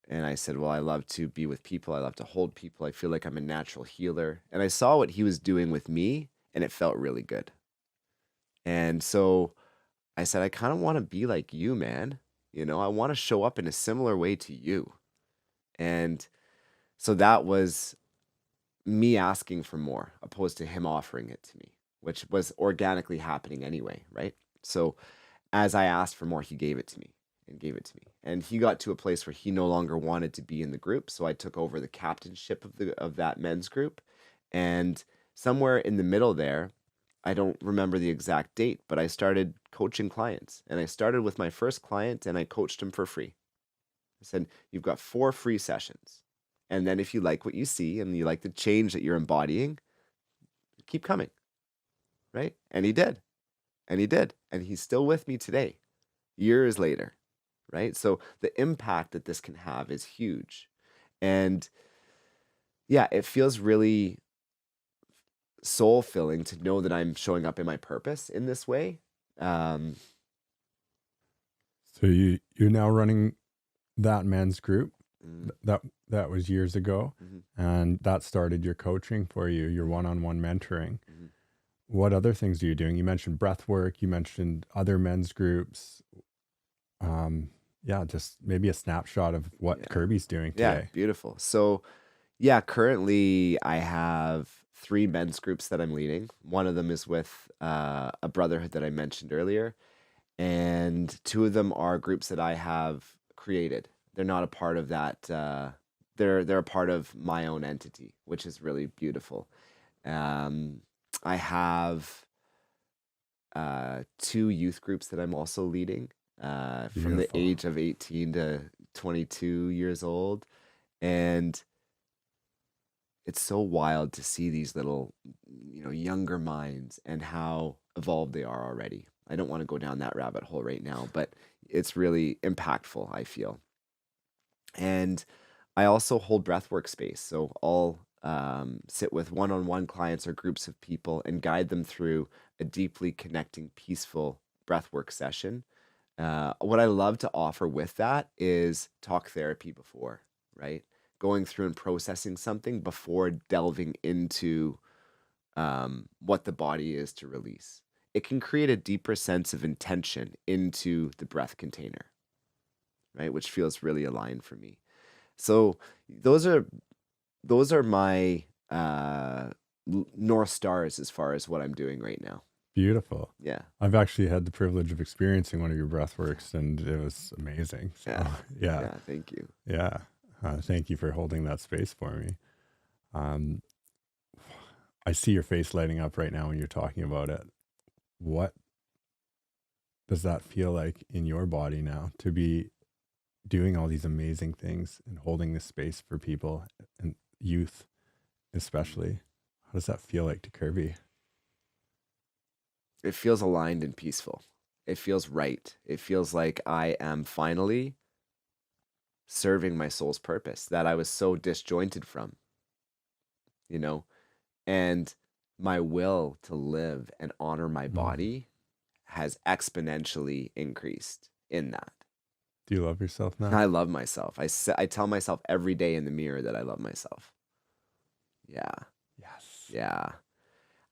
And I said, "Well, I love to be with people. I love to hold people. I feel like I'm a natural healer." And I saw what he was doing with me, and it felt really good. And so I said, "I kind of want to be like you, man. I want to show up in a similar way to you." And so that was me asking for more, opposed to him offering it to me, which was organically happening anyway, right? So as I asked for more, he gave it to me and gave it to me. And he got to a place where he no longer wanted to be in the group, so I took over the captainship of that men's group. And somewhere in the middle there, I don't remember the exact date, but I started coaching clients. And I started with my first client and I coached him for free. I said, "You've got 4 free sessions. And then if you like what you see and you like the change that you're embodying, keep coming." Right? And he did. And he did. And he's still with me today, years later. Right? So the impact that this can have is huge. And yeah, it feels really soul filling to know that I'm showing up in my purpose in this way. Um, So you're now running that men's group. mm, That was years ago, mhm, and that started your coaching for you, your one-on-one mentoring. mhm. What other things are you doing? You mentioned breath work, you mentioned other men's groups. Yeah, just maybe a snapshot of what Yeah. Kirby's doing Yeah, today. beautiful. So, yeah, currently I have 3 men's groups that I'm leading. One of them is with a brotherhood that I mentioned earlier, and 2 of them are groups that I have created. They're not a part of that. They're a part of my own entity, which is really beautiful. Um, I have 2 youth groups that I'm also leading, from the Beautiful. age of 18 to 22 years old. And it's so wild to see these little, younger minds and how evolved they are already. I don't want to go down that rabbit hole right now, but it's really impactful, I feel. And I also hold breathwork space. So I'll sit with one-on-one clients or groups of people and guide them through a deeply connecting, peaceful breathwork session. What I love to offer with that is talk therapy before, right? Going through and processing something before delving into what the body is to release. It can create a deeper sense of intention into the breath container, right? Which feels really aligned for me. So those are my North Stars as far as what I'm doing right now. Beautiful. Yeah. I've actually had the privilege of experiencing one of your breathworks, and it was amazing. So, Yeah. yeah. Yeah. Thank you. Yeah. Thank you for holding that space for me. Um, I see your face lighting up right now when you're talking about it. What does that feel like in your body now to be doing all these amazing things and holding this space for people and youth, especially? How does that feel like to Kirby? It feels aligned and peaceful. It feels right. It feels like I am finally serving my soul's purpose that I was so disjointed from, you know, and my will to live and honor my body has exponentially increased in that. Do you love yourself now? I love myself. I tell myself every day in the mirror that I love myself. Yeah. Yes. Yeah.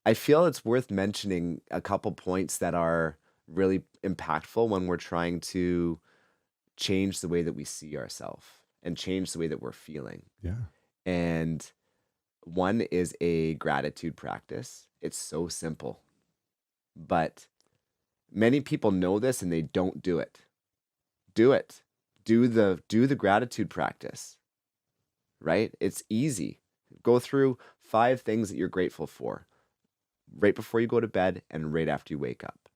I feel it's worth mentioning a couple points that are really impactful when we're trying to change the way that we see ourselves and change the way that we're feeling. Yeah. And one is a gratitude practice. It's so simple, but many people know this and they don't do it. Do it. Do the gratitude practice, right? It's easy. Go through 5 things that you're grateful for right before you go to bed and right after you wake up.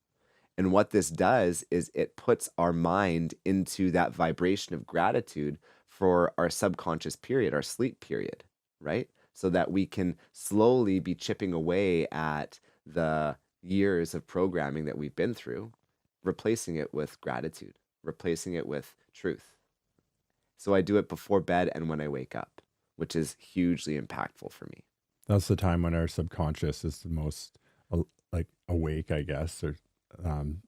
And what this does is it puts our mind into that vibration of gratitude for our subconscious period, our sleep period, right? So that we can slowly be chipping away at the years of programming that we've been through, replacing it with gratitude, replacing it with truth. So I do it before bed and when I wake up, which is hugely impactful for me. That's the time when our subconscious is the most like awake, I guess, or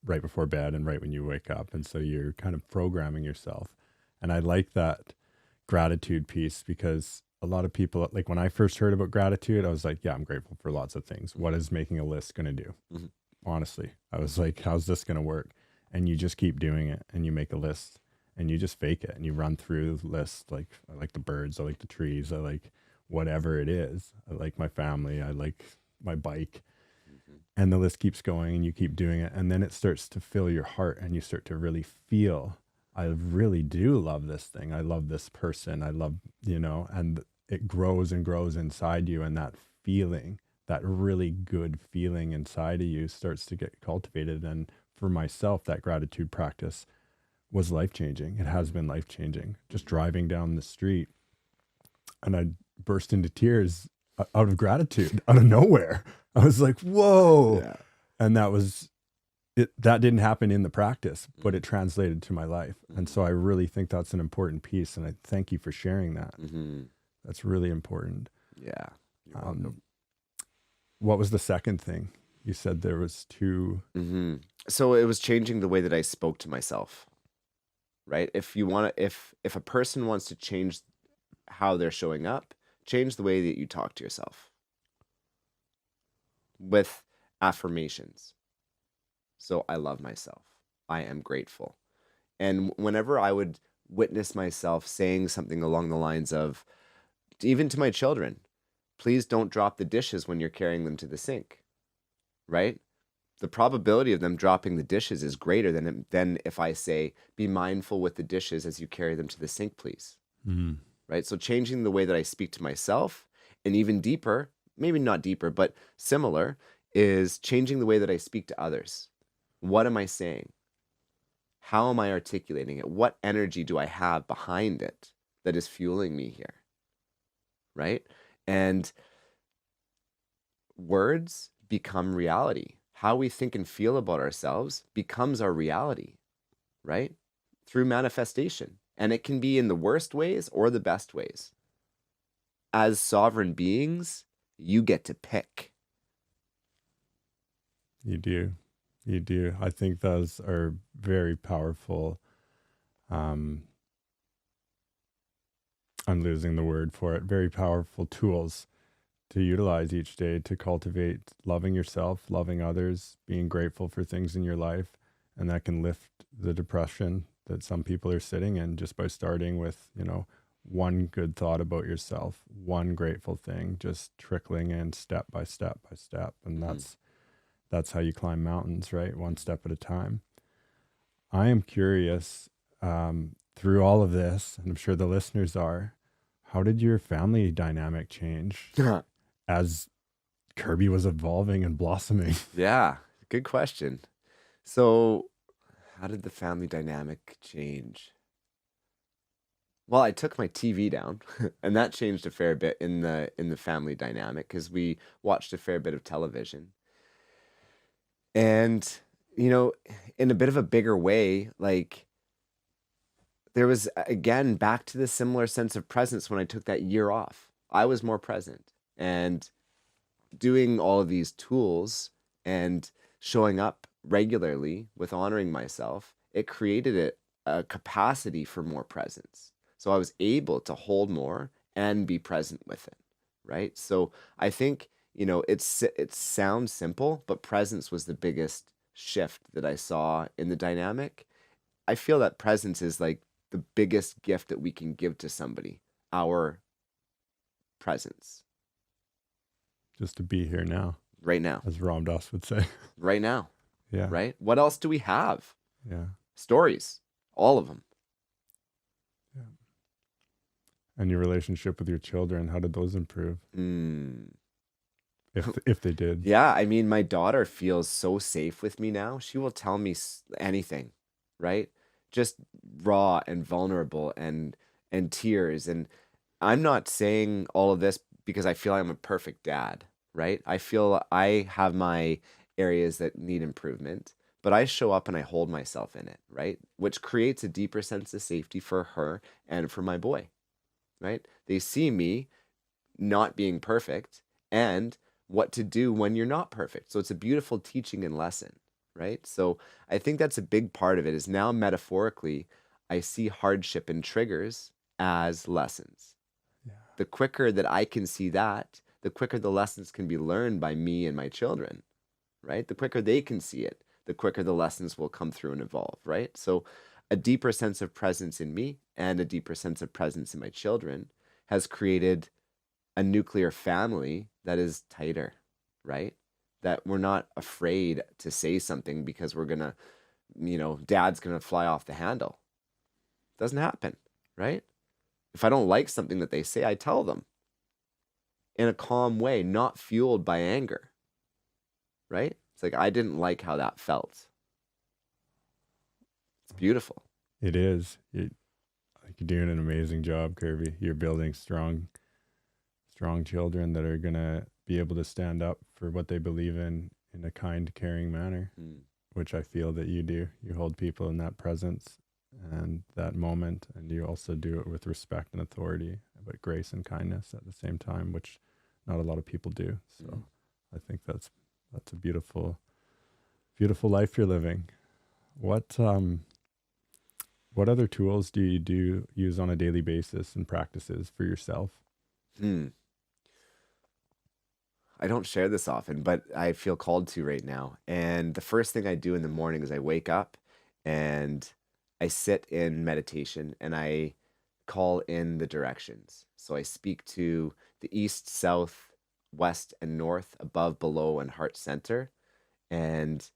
right before bed and right when you wake up. And so you're kind of programming yourself. And I like that gratitude piece because a lot of people, like when I first heard about gratitude, I was like, yeah, I'm grateful for lots of things. What is making a list going to do? Mm-hmm. Honestly, I was like, how's this going to work? And you just keep doing it and you make a list and you just fake it and you run through the list. Like, I like the birds, I like the trees, I like whatever it is. I like my family, I like my bike. And the list keeps going and you keep doing it. And then it starts to fill your heart and you start to really feel, I really do love this thing. I love this person. I love, and it grows and grows inside you. And that feeling, that really good feeling inside of you starts to get cultivated. And for myself, that gratitude practice was life-changing. It has been life-changing. Just driving down the street and I burst into tears out of gratitude, out of nowhere. I was like, whoa. Yeah. And that was it. That didn't happen in the practice, but it translated to my life. And so I really think that's an important piece. And I thank you for sharing that. That's really important. Yeah. You're welcome. What was the second thing? You said there was 2. So it was changing the way that I spoke to myself, right? If a person wants to change how they're showing up, change the way that you talk to yourself with affirmations. So I love myself. I am grateful. And whenever I would witness myself saying something along the lines of, even to my children, please don't drop the dishes when you're carrying them to the sink, right? The probability of them dropping the dishes is greater than if I say, be mindful with the dishes as you carry them to the sink, please. Right? So changing the way that I speak to myself, and even deeper, maybe not deeper, but similar, is changing the way that I speak to others. What am I saying? How am I articulating it? What energy do I have behind it that is fueling me here? Right? And words become reality. How we think and feel about ourselves becomes our reality, right? Through manifestation. And it can be in the worst ways or the best ways. As sovereign beings, you get to pick. You do. You do. I think those are very powerful. I'm losing the word for it. Very powerful tools to utilize each day to cultivate loving yourself, loving others, being grateful for things in your life. And that can lift the depression that some people are sitting in just by starting with, one good thought about yourself, one grateful thing, just trickling in step by step by step. And that's how you climb mountains, right? One step at a time. I am curious, through all of this, and I'm sure the listeners are, how did your family dynamic change as Kirby was evolving and blossoming? Yeah, good question. So how did the family dynamic change? Well, I took my TV down, and that changed a fair bit in the family dynamic because we watched a fair bit of television. And, in a bit of a bigger way, like there was, again, back to the similar sense of presence when I took that year off. I was more present, and doing all of these tools and showing up regularly with honoring myself, it created a capacity for more presence. So I was able to hold more and be present with it, right? So I think, it sounds simple, but presence was the biggest shift that I saw in the dynamic. I feel that presence is like the biggest gift that we can give to somebody, our presence. Just to be here now. Right now. As Ram Dass would say. Right now. Yeah. Right? What else do we have? Yeah. Stories. all of them. Yeah. And your relationship with your children, how did those improve? If they did. Yeah, I mean, my daughter feels so safe with me now. She will tell me anything, right? Just raw and vulnerable and tears. And I'm not saying all of this because I feel I'm a perfect dad, right? I feel I have my areas that need improvement, but I show up and I hold myself in it, right? Which creates a deeper sense of safety for her and for my boy, right? They see me not being perfect and what to do when you're not perfect. So it's a beautiful teaching and lesson, right? So I think that's a big part of it is now metaphorically, I see hardship and triggers as lessons. Yeah. The quicker that I can see that, the quicker the lessons can be learned by me and my children, right? The quicker they can see it, the quicker the lessons will come through and evolve, right? So a deeper sense of presence in me and a deeper sense of presence in my children has created a nuclear family that is tighter, right? That we're not afraid to say something because we're gonna, dad's gonna fly off the handle. Doesn't happen, right? If I don't like something that they say, I tell them in a calm way, not fueled by anger, right? It's like, I didn't like how that felt. It's beautiful. It is. You're doing an amazing job, Kirby. You're building strong children that are going to be able to stand up for what they believe in a kind, caring manner, which I feel that you do. You hold people in that presence and that moment, and you also do it with respect and authority, but grace and kindness at the same time, which not a lot of people do. So I think that's a beautiful life you're living. What other tools do you use on a daily basis and practices for yourself? I don't share this often, but I feel called to right now. And the first thing I do in the morning is I wake up and I sit in meditation and I call in the directions. So I speak to the east, south, west, and north, above, below, and heart center, and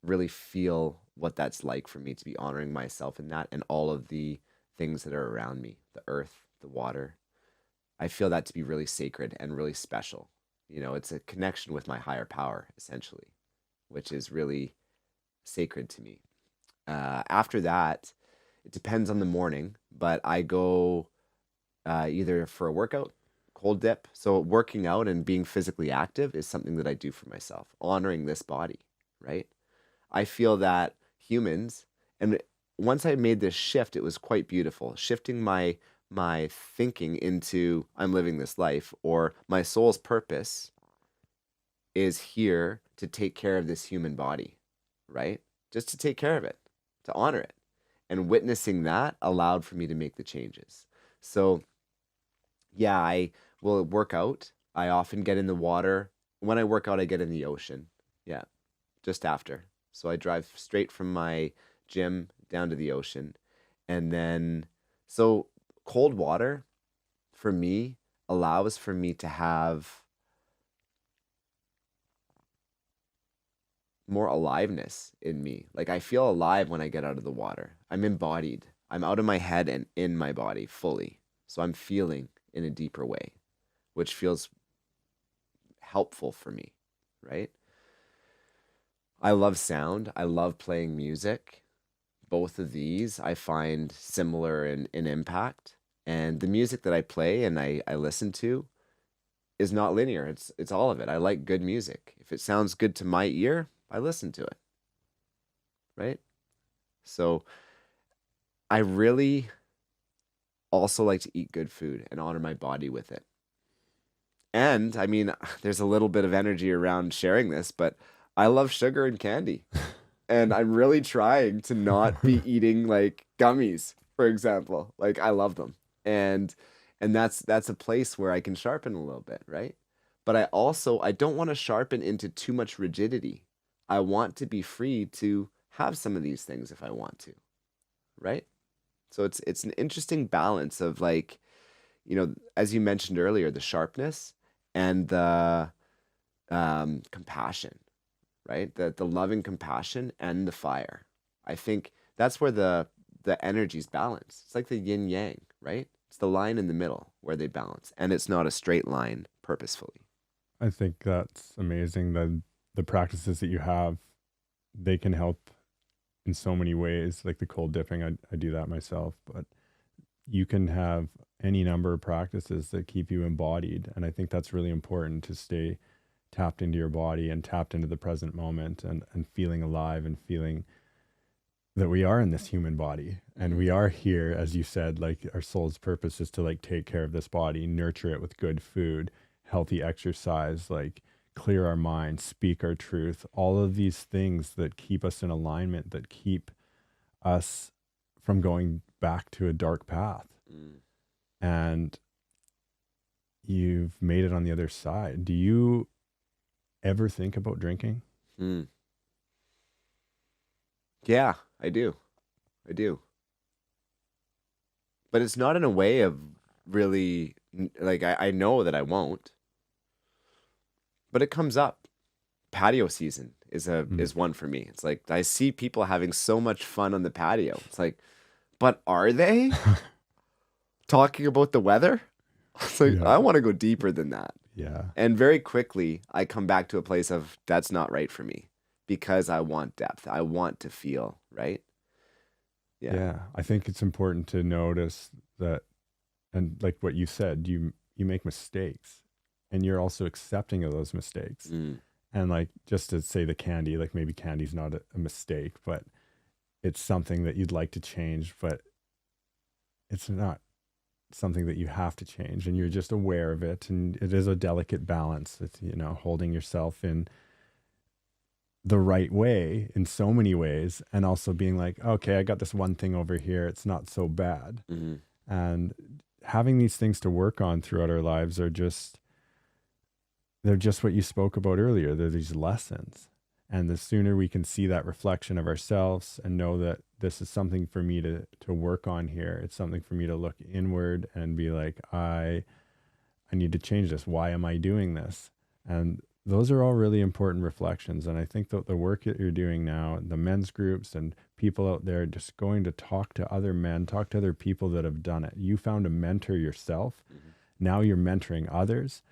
really feel what that's like for me to be honoring myself in that and all of the things that are around me, the earth, the water. I feel that to be really sacred and really special. It's a connection with my higher power, essentially, which is really sacred to me. After that, it depends on the morning, but I go either for a workout, cold dip. So working out and being physically active is something that I do for myself, honoring this body, right? I feel that humans, and once I made this shift, it was quite beautiful, shifting my thinking into I'm living this life, or my soul's purpose is here to take care of this human body, right? Just to take care of it, to honor it. And witnessing that allowed for me to make the changes. So yeah, I will work out. I often get in the water. When I work out, I get in the ocean. Yeah, just after. So I drive straight from my gym down to the ocean. And then, so cold water for me allows for me to have more aliveness in me. Like I feel alive when I get out of the water. I'm embodied. I'm out of my head and in my body fully. So I'm feeling in a deeper way, which feels helpful for me, right? I love sound. I love playing music. Both of these I find similar in impact. And the music that I play and I listen to is not linear. It's all of it. I like good music. If it sounds good to my ear, I listen to it. Right? So I really also like to eat good food and honor my body with it. And I mean, there's a little bit of energy around sharing this, but I love sugar and candy. And I'm really trying to not be eating like gummies, for example. Like I love them. And that's a place where I can sharpen a little bit, right? But I don't want to sharpen into too much rigidity. I want to be free to have some of these things if I want to, right? So it's an interesting balance of like, as you mentioned earlier, the sharpness and the compassion, right? The loving compassion and the fire. I think that's where the the energies balance. It's like the yin yang, right? It's the line in the middle where they balance, and it's not a straight line purposefully. I think that's amazing that the practices that you have, they can help in so many ways. Like the cold dipping, I do that myself, but you can have any number of practices that keep you embodied. And I think that's really important, to stay tapped into your body and tapped into the present moment, and feeling alive, and feeling that we are in this human body and we are here, as you said, like our soul's purpose is to like take care of this body, nurture it with good food, healthy exercise, like clear our mind, speak our truth, all of these things that keep us in alignment, that keep us from going back to a dark path. And you've made it on the other side. Do you ever think about drinking? Yeah, I do. But it's not in a way of really, like, I know that I won't, but it comes up. Patio season is one for me. It's like I see people having so much fun on the patio. It's like, but are they talking about the weather? It's like, I want to go deeper than that. Yeah. And very quickly I come back to a place of that's not right for me, because I want depth. I want to feel, right? Yeah. I think it's important to notice that, and like what you said, you make mistakes, and you're also accepting of those mistakes. And like, just to say the candy, like maybe candy's not a mistake, but it's something that you'd like to change, but it's not something that you have to change, and you're just aware of it. And it is a delicate balance. It's, holding yourself in the right way in so many ways, and also being like, okay, I got this one thing over here, it's not so bad. And having these things to work on throughout our lives they're just what you spoke about earlier. They're these lessons, and the sooner we can see that reflection of ourselves and know that this is something for me to work on here, it's something for me to look inward and be like, I need to change this. Why am I doing this? And those are all really important reflections. And I think that the work that you're doing now, the men's groups and people out there just going to talk to other men, talk to other people that have done it. You found a mentor yourself. Now you're mentoring others.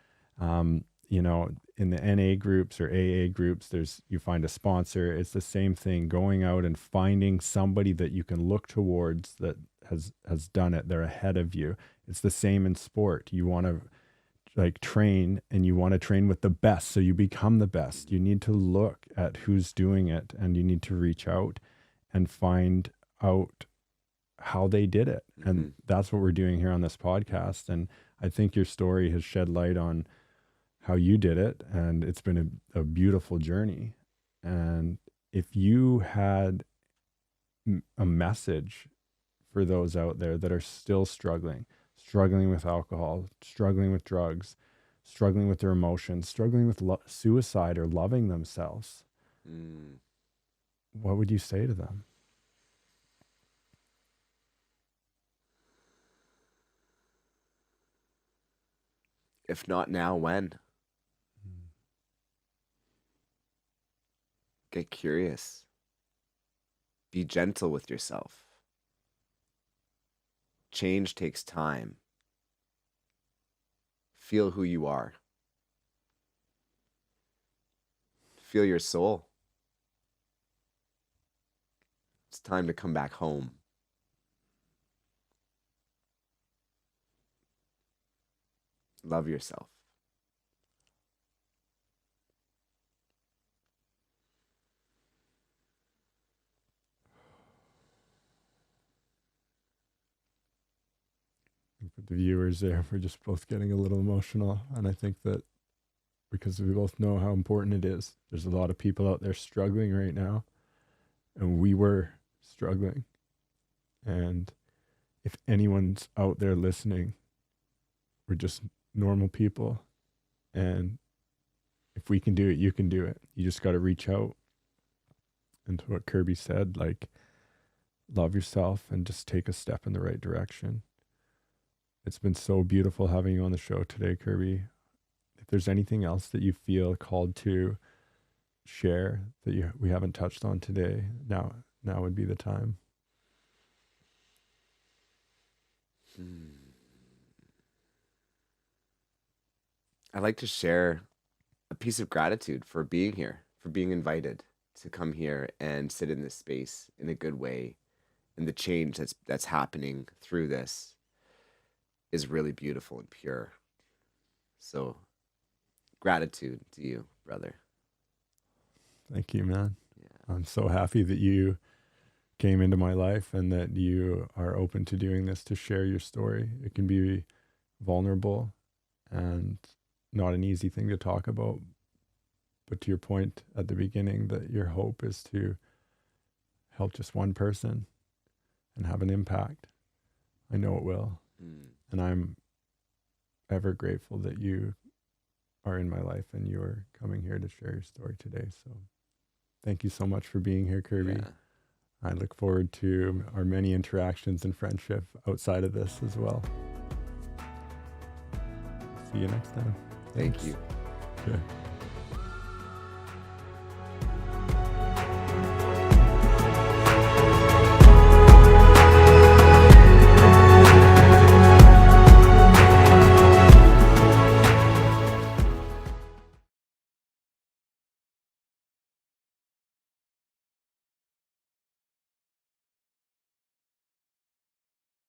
In the NA groups or AA groups, you find a sponsor. It's the same thing, going out and finding somebody that you can look towards that has done it. They're ahead of you. It's the same in sport. You want to like train, and you want to train with the best, so you become the best. You need to look at who's doing it, and you need to reach out and find out how they did it. And that's what we're doing here on this podcast. And I think your story has shed light on how you did it, and it's been a beautiful journey. And if you had a message for those out there that are still struggling with alcohol, struggling with drugs, struggling with their emotions, struggling with suicide or loving themselves, what would you say to them? If not now, when? Get curious. Be gentle with yourself. Change takes time. Feel who you are. Feel your soul. It's time to come back home. Love yourself. For the viewers there, we're just both getting a little emotional. And I think that because we both know how important it is, there's a lot of people out there struggling right now, and we were struggling. And if anyone's out there listening, we're just normal people. And if we can do it, you can do it. You just got to reach out. And to what Kirby said, like, love yourself and just take a step in the right direction. It's been so beautiful having you on the show today, Kirby. If there's anything else that you feel called to share that we haven't touched on today, now would be the time. Hmm. I like to share a piece of gratitude for being here, for being invited to come here and sit in this space in a good way. And the change that's happening through this is really beautiful and pure. So gratitude to you, brother. Thank you, man. Yeah. I'm so happy that you came into my life and that you are open to doing this, to share your story. It can be vulnerable and not an easy thing to talk about. But to your point at the beginning, that your hope is to help just one person and have an impact. I know it will. And I'm ever grateful that you are in my life and you're coming here to share your story today. So thank you so much for being here, Kirby. Yeah. I look forward to our many interactions and friendship outside of this as well. See you next time. Thank you. Okay.